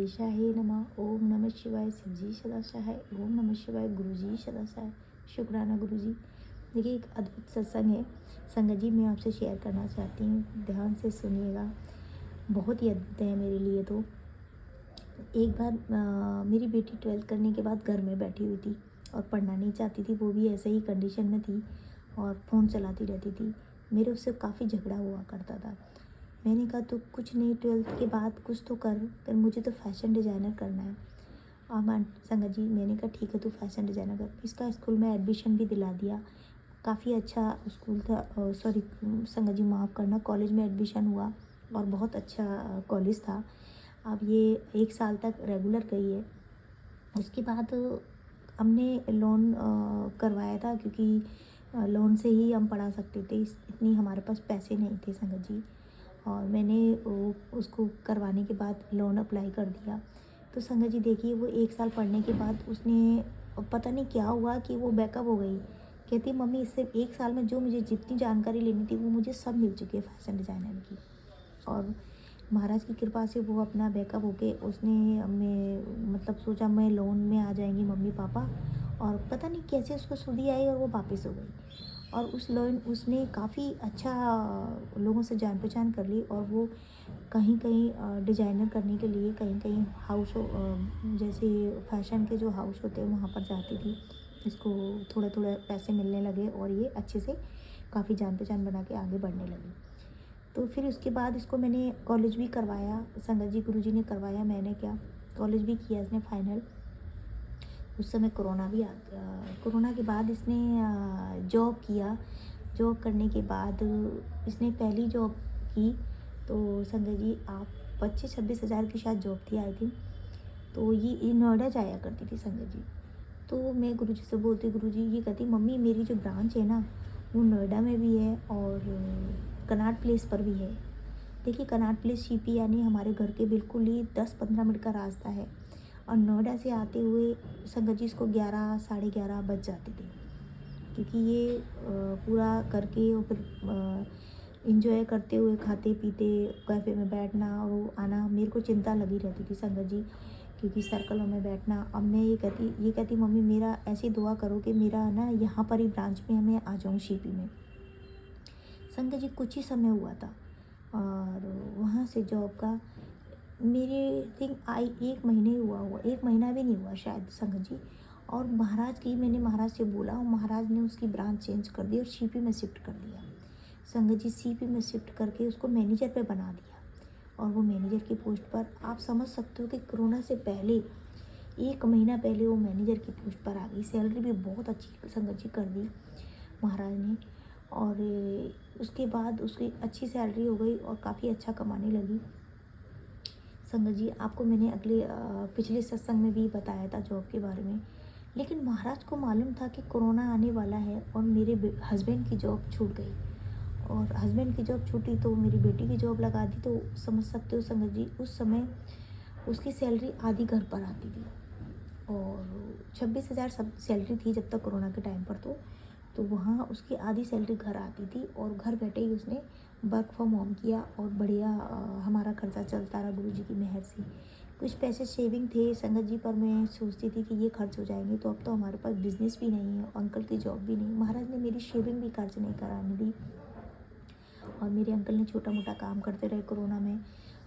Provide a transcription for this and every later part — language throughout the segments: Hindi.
गणेशाय नमः। ओम नमः शिवाय। शिवजी सदा सहाय। ओम नमः शिवाय। गुरुजी सदा सहाय। शुक्राना गुरुजी। देखिए, एक अद्भुत सत्संग है संगत जी, मैं आपसे शेयर करना चाहती हूँ, ध्यान से सुनिएगा। बहुत ही अद्भुत है मेरे लिए तो। एक बार मेरी बेटी 12th करने के बाद घर में बैठी हुई थी और पढ़ना नहीं चाहती थी, वो भी ऐसे ही कंडीशन में थी और फ़ोन चलाती रहती थी। मेरे उससे काफ़ी झगड़ा हुआ करता था। मैंने कहा तो कुछ नहीं, 12th के बाद कुछ तो कर मुझे तो फैशन डिज़ाइनर करना है। संगत जी, मैंने कहा ठीक है, तू फैशन डिज़ाइनर कर। इसका स्कूल में एडमिशन भी दिला दिया। काफ़ी अच्छा स्कूल था, सॉरी संगत जी माफ़ करना, कॉलेज में एडमिशन हुआ और बहुत अच्छा कॉलेज था। अब ये 1 साल तक रेगुलर गई है। उसके बाद हमने लोन करवाया था, क्योंकि लोन से ही हम पढ़ा सकते थे, इतनी हमारे पास पैसे नहीं थे संगत जी। और मैंने उसको करवाने के बाद लोन अप्लाई कर दिया। तो संगत जी देखिए, वो 1 साल पढ़ने के बाद उसने पता नहीं क्या हुआ कि वो बैकअप हो गई। कहती मम्मी, इससे 1 साल में जो मुझे जितनी जानकारी लेनी थी वो मुझे सब मिल चुकी है फैशन डिज़ाइनर की। और महाराज की कृपा से वो अपना बैकअप होके उसने मैं मतलब सोचा मैं लोन में आ जाएंगी मम्मी पापा, और पता नहीं कैसे उसको सुधी आई और वो वापस हो गई। और उस लोन उसने काफ़ी अच्छा लोगों से जान पहचान कर ली, और वो कहीं कहीं डिज़ाइनर करने के लिए कहीं कहीं जैसे फैशन के जो हाउस होते हैं वहाँ पर जाती थी। इसको थोड़ा थोड़ा पैसे मिलने लगे और ये अच्छे से काफ़ी जान पहचान बना के आगे बढ़ने लगी। तो फिर उसके बाद इसको मैंने कॉलेज भी करवाया, संगत जी गुरुजी ने करवाया, मैंने क्या कॉलेज भी किया इसने फाइनल। उस समय कोरोना भी आ गया। कोरोना के बाद इसने जॉब किया। जॉब करने के बाद इसने पहली जॉब की, तो संगत जी आप 25-26 हज़ार की शायद जॉब थी आई थिंक। तो ये नोएडा जाया करती थी संगत जी। तो मैं गुरुजी से बोलती, गुरुजी ये कहती मम्मी मेरी जो ब्रांच है ना वो नोएडा में भी है और कनॉट प्लेस पर भी है। देखिए, कनॉट प्लेस सीपी यानी हमारे घर के बिल्कुल ही 10-15 मिनट का रास्ता है, और नोएडा से आते हुए संगत जी इसको 11 साढ़े 11 बज जाते थे, क्योंकि ये पूरा करके और फिर इंजॉय करते हुए खाते पीते कैफ़े में बैठना और वो आना, मेरे को चिंता लगी रहती थी संगत जी, क्योंकि सर्कलों में बैठना। अब मैं ये कहती मम्मी मेरा ऐसी दुआ करो कि मेरा ना यहाँ पर ही ब्रांच में मैं आ जाऊँ सीपी में। संगत जी कुछ ही समय हुआ था और वहाँ से जॉब का मेरे थिंक 1 महीने ही हुआ हुआ, 1 महीना भी नहीं हुआ शायद संगत जी। और मैंने महाराज से बोला और महाराज ने उसकी ब्रांच चेंज कर दी और सीपी में शिफ्ट कर दिया। संगत जी सीपी में शिफ्ट करके उसको मैनेजर पे बना दिया, और वो मैनेजर की पोस्ट पर आप समझ सकते हो कि कोरोना से पहले 1 महीना पहले वो मैनेजर की पोस्ट पर आ गई। सैलरी भी बहुत अच्छी संगत जी कर दी महाराज ने। और उसके बाद उसकी अच्छी सैलरी हो गई और काफ़ी अच्छा कमाने लगी। संगत जी आपको मैंने पिछले सत्संग में भी बताया था जॉब के बारे में। लेकिन महाराज को मालूम था कि कोरोना आने वाला है और मेरे हस्बैंड की जॉब छूट गई, और हस्बैंड की जॉब छूटी तो मेरी बेटी की जॉब लगा दी। तो समझ सकते हो संगत जी, उस समय उसकी सैलरी आधी घर पर आती थी, और 26 हज़ार सब सैलरी थी जब तक कोरोना के टाइम पर। तो वहाँ उसकी आधी सैलरी घर आती थी, और घर बैठे ही उसने वर्क फ्रॉम होम किया और बढ़िया हमारा खर्चा चलता रहा गुरुजी की मेहर से। कुछ पैसे सेविंग थे संगत जी, पर मैं सोचती थी कि ये खर्च हो जाएंगे, तो अब तो हमारे पास बिजनेस भी नहीं है, अंकल की जॉब भी नहीं। महाराज ने मेरी शेविंग भी खर्च नहीं कराने दी, और मेरे अंकल ने छोटा मोटा काम करते रहे कोरोना में,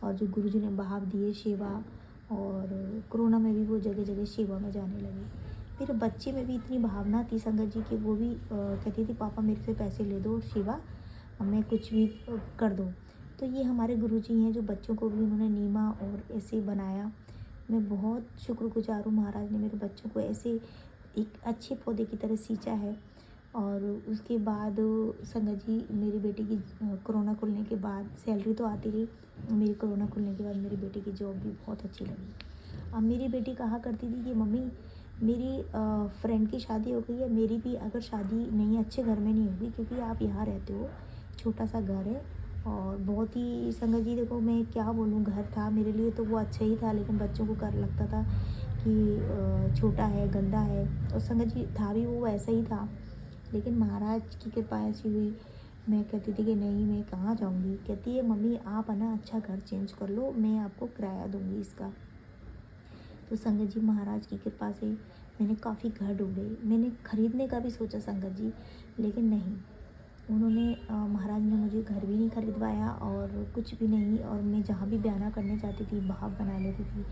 और जो गुरुजी ने बहाव दिए सेवा, और कोरोना में भी वो जगह जगह सेवा में जाने लगी। मेरे बच्चे में भी इतनी भावना थी संगत जी कि वो भी कहती थी पापा मेरे से पैसे ले दो सेवा, मैं कुछ भी कर दूँ। तो ये हमारे गुरुजी हैं जो बच्चों को भी उन्होंने नीमा और ऐसे बनाया। मैं बहुत शुक्रगुजार हूँ, महाराज ने मेरे बच्चों को ऐसे एक अच्छे पौधे की तरह सींचा है। और उसके बाद संगत जी मेरी बेटी की कोरोना खुलने के बाद सैलरी तो आती रही, मेरी कोरोना खुलने के बाद मेरी बेटी की जॉब भी बहुत अच्छी लगी। अब मेरी बेटी कहा करती थी कि मम्मी मेरी फ्रेंड की शादी हो गई है, मेरी भी अगर शादी नहीं अच्छे घर में नहीं होगी, क्योंकि आप यहाँ रहते हो, छोटा सा घर है और बहुत ही संगत जी देखो मैं क्या बोलूँ, घर था मेरे लिए तो वो अच्छा ही था, लेकिन बच्चों को कर लगता था कि छोटा है गंदा है, और संगत जी था भी वो ऐसा ही था। लेकिन महाराज की कृपा ऐसी हुई, मैं कहती थी कि नहीं मैं कहाँ जाऊँगी, कहती है मम्मी आप है ना अच्छा घर चेंज कर लो, मैं आपको किराया दूँगी इसका। तो संगत जी महाराज की कृपा से मैंने काफ़ी घर ढूंढे, मैंने खरीदने का भी सोचा संगत जी, लेकिन नहीं, उन्होंने महाराज ने मुझे घर भी नहीं खरीदवाया और कुछ भी नहीं। और मैं जहाँ भी बयाना करने जाती थी भाव बना लेती थी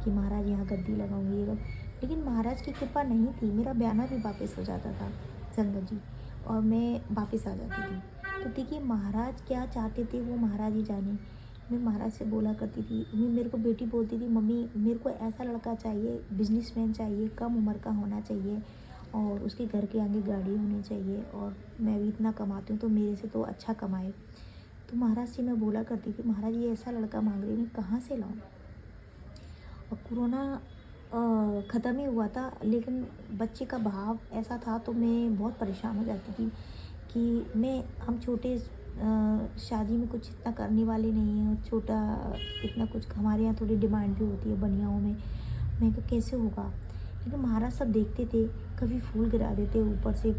कि महाराज यहाँ गद्दी लगाऊंगी ये लेकिन महाराज की कृपा नहीं थी, मेरा बयाना भी वापस हो जाता था संगत जी, और मैं वापस आ जाती थी। तो देखिए महाराज क्या चाहते थे वो महाराज ही जाने। मैं महाराज से बोला करती थी, मेरे को बेटी बोलती थी मम्मी मेरे को ऐसा लड़का चाहिए, बिजनेसमैन चाहिए, कम उम्र का होना चाहिए और उसके घर के आगे गाड़ी होनी चाहिए, और मैं भी इतना कमाती हूँ तो मेरे से तो अच्छा कमाए। तो महाराज से मैं बोला करती थी महाराज ये ऐसा लड़का मांग रही, मैं कहाँ से लाऊँ। और कोरोना ख़त्म ही हुआ था, लेकिन बच्चे का भाव ऐसा था तो मैं बहुत परेशान हो जाती थी कि हम छोटे शादी में कुछ इतना करने वाले नहीं हैं, छोटा इतना कुछ हमारे यहाँ थोड़ी डिमांड भी होती है बनियाओं में। मैं तो कैसे होगा, लेकिन महाराज सब देखते थे, कभी फूल गिरा देते ऊपर से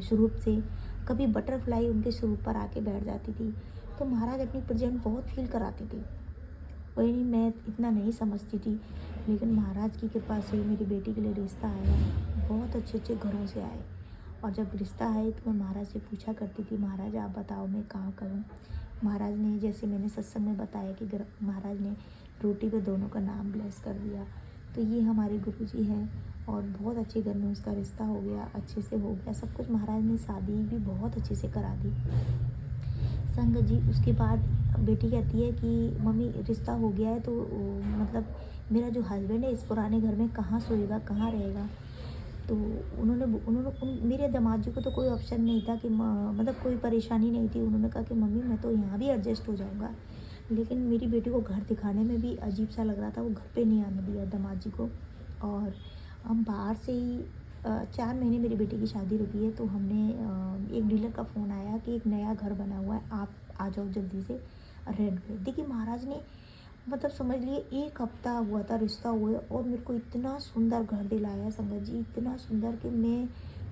शुरू से, कभी बटरफ्लाई उनके स्वरूप पर आके बैठ जाती थी। तो महाराज अपनी प्रेजेंट बहुत फील कराते थे। वही नहीं, मैं इतना नहीं समझती थी, लेकिन महाराज की कृपा से मेरी बेटी के लिए रिश्ता आया, बहुत अच्छे अच्छे घरों से आए। और जब रिश्ता आए तो मैं महाराज से पूछा करती थी महाराज आप बताओ मैं कहाँ करूँ। महाराज ने जैसे मैंने सत्संग में बताया कि महाराज ने रोटी पे दोनों का नाम ब्लेस कर दिया। तो ये हमारे गुरुजी हैं और बहुत अच्छे घर में उसका रिश्ता हो गया, अच्छे से हो गया सब कुछ। महाराज ने शादी भी बहुत अच्छे से करा दी संगत जी। उसके बाद बेटी कहती है कि मम्मी रिश्ता हो गया है तो मतलब मेरा जो हस्बैंड है इस पुराने घर में कहाँ सोएगा, कहाँ रहेगा। तो मेरे दामाद जी को तो कोई ऑप्शन नहीं था कि मतलब कोई परेशानी नहीं थी। उन्होंने कहा कि मम्मी मैं तो यहाँ भी एडजस्ट हो जाऊँगा, लेकिन मेरी बेटी को घर दिखाने में भी अजीब सा लग रहा था, वो घर पे नहीं आने दिया दामाद जी को। और हम बाहर से ही 4 महीने मेरी बेटी की शादी रुकी है तो हमने एक डीलर का फ़ोन आया कि एक नया घर बना हुआ है, आप आ जाओ जल्दी से रेंट पे। देखिए महाराज ने मतलब समझ लिए 1 हफ्ता हुआ था रिश्ता हुए और मेरे को इतना सुंदर घर दिलाया संगत जी, इतना सुंदर कि मैं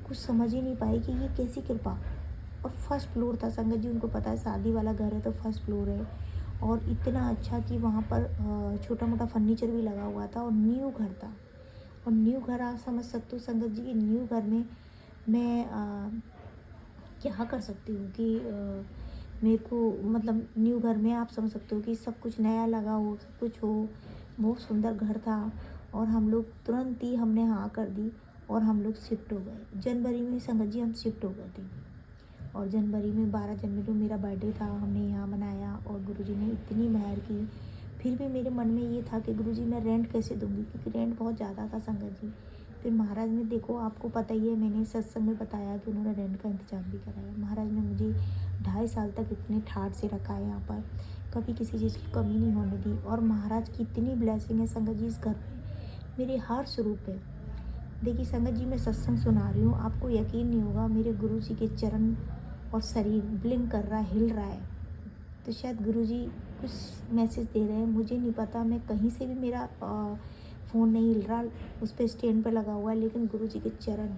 कुछ समझ ही नहीं पाई कि ये कैसी कृपा। और फर्स्ट फ्लोर था संगत जी, उनको पता है शादी वाला घर है तो फर्स्ट फ्लोर है। और इतना अच्छा कि वहाँ पर छोटा मोटा फर्नीचर भी लगा हुआ था और न्यू घर था। और न्यू घर आप समझ सकते हो संगत जी कि न्यू घर में मैं क्या कर सकती हूँ कि मेरे को मतलब न्यू घर में आप समझ सकते हो कि सब कुछ नया लगा हो, सब कुछ हो, बहुत सुंदर घर था। और हम लोग तुरंत ही हमने हाँ कर दी और हम लोग शिफ्ट हो गए। जनवरी में संगत जी हम शिफ्ट हो गए थे और जनवरी में 12 जनवरी को मेरा बर्थडे था, हमने यहाँ मनाया और गुरुजी ने इतनी मेहर की। फिर भी मेरे मन में ये था कि गुरुजी मैं रेंट कैसे दूँगी, क्योंकि रेंट बहुत ज़्यादा था संगत जी। फिर महाराज ने देखो आपको पता ही है, मैंने सत्संग में बताया कि उन्होंने रेंट का इंतजाम भी कराया। महाराज ने मुझे 2.5 साल तक इतने ठाठ से रखा है यहाँ पर, कभी किसी चीज़ की कमी नहीं होने दी। और महाराज की इतनी ब्लेसिंग है संगत जी इस घर में, मेरे हर स्वरूप है। देखिए संगत जी मैं सत्संग सुना रही हूँ, आपको यकीन नहीं होगा मेरे गुरु जी के चरण और शरीर ब्लिंक कर रहा है, हिल रहा है। तो शायद गुरुजी कुछ मैसेज दे रहे हैं, मुझे नहीं पता। मैं कहीं से भी मेरा फ़ोन नहीं हिल रहा, उस पर स्टैंड पर लगा हुआ है, लेकिन गुरुजी के चरण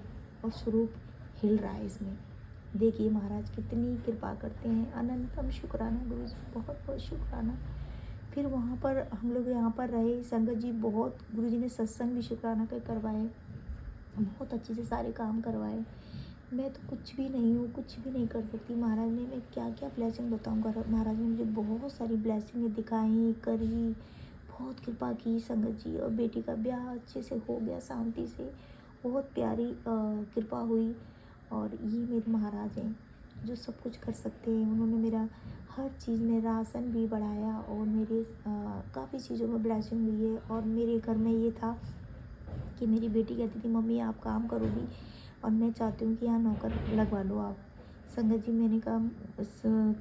और स्वरूप हिल रहा है इसमें। देखिए महाराज कितनी कृपा करते हैं, अनंतम शुक्राना गुरुजी, बहुत बहुत शुक्राना। फिर वहाँ पर हम लोग यहाँ पर रहे संगत जी, बहुत गुरुजी ने सत्संग भी शुक्राना के करवाए, बहुत अच्छे से सारे काम करवाए। मैं तो कुछ भी नहीं हूँ, कुछ भी नहीं कर सकती। महाराज ने मैं क्या क्या ब्लेसिंग बताऊँ, महाराज ने मुझे बहुत सारी ब्लेसिंग दिखाई, करी, बहुत कृपा की संगत जी। और बेटी का ब्याह अच्छे से हो गया शांति से, बहुत प्यारी कृपा हुई। और ये मेरे महाराज हैं जो सब कुछ कर सकते हैं। उन्होंने मेरा हर चीज़ में राशन भी बढ़ाया और मेरे काफ़ी चीज़ों में ब्लेसिंग हुई है। और मेरे घर में ये था कि मेरी बेटी कहती थी मम्मी आप काम करोगी और मैं चाहती हूँ कि यहाँ नौकर लगवा लो आप। संगत जी मैंने कहा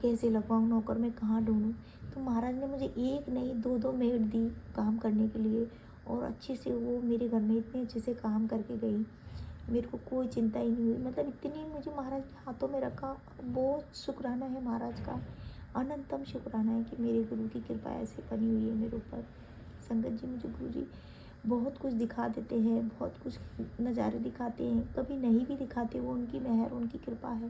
कैसे लगवाऊँ नौकर, मैं कहाँ ढूँढूँ। तो महाराज ने मुझे एक नहीं दो दो मेड दी काम करने के लिए, और अच्छे से वो मेरे घर में इतने अच्छे से काम करके गई, मेरे को कोई चिंता ही नहीं हुई। मतलब इतनी मुझे महाराज ने हाथों में रखा, बहुत शुक्राना है महाराज का, अनंतम शुक्राना है कि मेरे गुरु की कृपा ऐसे बनी हुई है मेरे ऊपर। संगत जी मुझे गुरु जी बहुत कुछ दिखा देते हैं, बहुत कुछ नज़ारे दिखाते हैं, कभी नहीं भी दिखाते, वो उनकी मेहर उनकी कृपा है।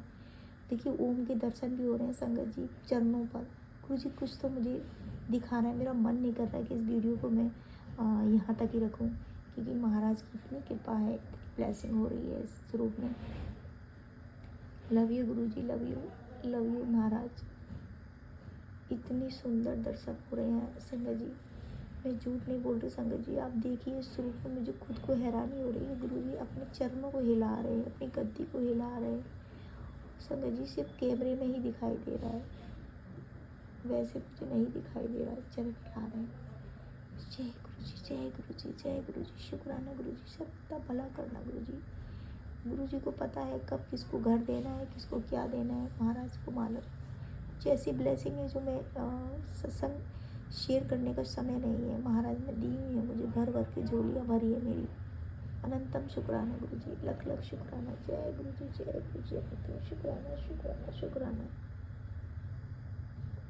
देखिए ओम के दर्शन भी हो रहे हैं संगत जी चरणों पर। गुरु जी कुछ तो मुझे दिखाना है, मेरा मन नहीं कर रहा है कि इस वीडियो को मैं यहाँ तक ही रखूँ, क्योंकि महाराज की इतनी कृपा है, इतनी ब्लेसिंग हो रही है इस रूप में। Love you Guruji, love you Maharaj. इतनी सुंदर दर्शक हो रहे हैं संगत जी, मैं झूठ नहीं बोल रही संगत जी। आप देखिए इस रूप में मुझे खुद को हैरानी हो रही है। गुरुजी अपने चरणों को हिला रहे हैं, अपनी गद्दी को हिला रहे हैं संगत जी। सिर्फ कैमरे में ही दिखाई दे रहा है, वैसे मुझे नहीं दिखाई दे रहा है। चरण हिला रहे हैं। जय गुरुजी, जय गुरुजी, जय गुरुजी। शुक्राना गुरुजी, सबका भला करना गुरुजी। गुरुजी को पता है कब किसको घर देना है, किसको क्या देना है, महाराज को मालूम। जैसी ब्लेसिंग है जो मैं सत्संग शेयर करने का समय नहीं है, महाराज ने दी हुई है मुझे, भर भर के झोलियाँ भरी है मेरी। अनंतम शुक्राना गुरुजी, लख लख शुक्राना। जय गुरुजी, जय गुरुजी। अनंतम शुक्राना, शुक्राना, शुक्राना।